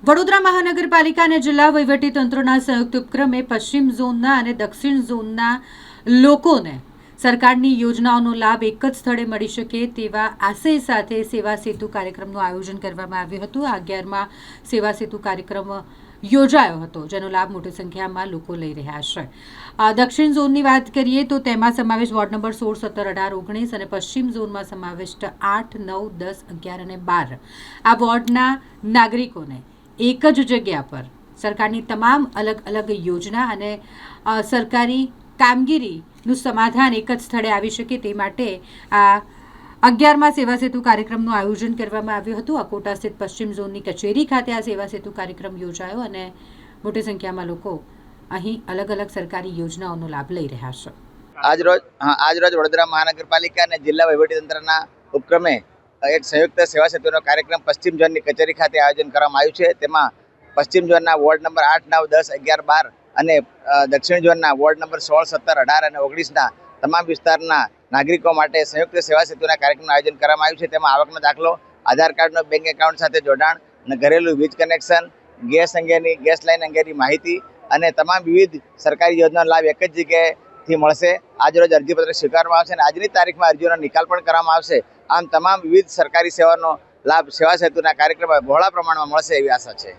વડોદરા મહાનગરપાલિકા અને જિલ્લા વહીવટીતંત્રના સંયુક્ત ઉપક્રમે પશ્ચિમ ઝોનના અને દક્ષિણ ઝોનના લોકોને સરકારની યોજનાઓનો લાભ એક જ સ્થળે મળી શકે તેવા આશય સાથે સેવા સેતુ કાર્યક્રમનું આયોજન કરવામાં આવ્યું હતું. આ 11મા સેવા સેતુ કાર્યક્રમ યોજાયો હતો, જેનો લાભ મોટી સંખ્યામાં લોકો લઈ રહ્યા છે. દક્ષિણ ઝોનની વાત કરીએ તો તેમાં સમાવેશ વોર્ડ નંબર 16, 17, 18, 19 અને પશ્ચિમ ઝોનમાં સમાવિષ્ટ 8, 9, 10, 11 અને 12 આ વોર્ડના નાગરિકોને એક જ જગ્યા પર સરકારની તમામ અલગ અલગ યોજના અને સરકારી કામગીરીનું સમાધાન એક જ સ્થળે આવી શકે તે માટે આ 11મા સેવા સેતુ કાર્યક્રમનું આયોજન કરવામાં આવ્યું હતું. અકોટા સ્થિત પશ્ચિમ ઝોનની કચેરી ખાતે આ સેવા સેતુ કાર્યક્રમ યોજાયો અને મોટી સંખ્યામાં લોકો અહીં અલગ અલગ સરકારી યોજનાઓનો લાભ લઈ રહ્યા છે. આજરોજ વડોદરા મહાનગરપાલિકા અને જિલ્લા વહીવટીતંત્રના ઉપક્રમે એક સંયુક્ત સેવા સેતુનો કાર્યક્રમ પશ્ચિમ ઝોનની કચેરી ખાતે આયોજન કરવામાં આવ્યું છે. તેમાં પશ્ચિમ ઝોનના વોર્ડ નંબર 8, 9, 10, 11, 12 અને દક્ષિણ ઝોનના વોર્ડ નંબર 16, 17, 18 અને 19ના તમામ વિસ્તારના નાગરિકો માટે સંયુક્ત સેવા સેતુના કાર્યક્રમનું આયોજન કરવામાં આવ્યું છે. તેમાં આવકનો દાખલો, આધાર કાર્ડનો બેંક એકાઉન્ટ સાથે જોડાણ અને ઘરેલું વીજ કનેક્શન, ગેસ લાઈન અંગેની માહિતી અને તમામ વિવિધ સરકારી યોજનાનો લાભ એક જ જગ્યાએથી મળશે. આજરોજ અરજીપત્ર સ્વીકારવામાં આવશે અને આજની તારીખમાં અરજીઓનો નિકાલ પણ કરવામાં આવશે. આમ તમામ વિવિધ સરકારી સેવાનો લાભ સેવા સેતુના કાર્યક્રમમાં બહોળા પ્રમાણમાં મળશે એવી આશા છે.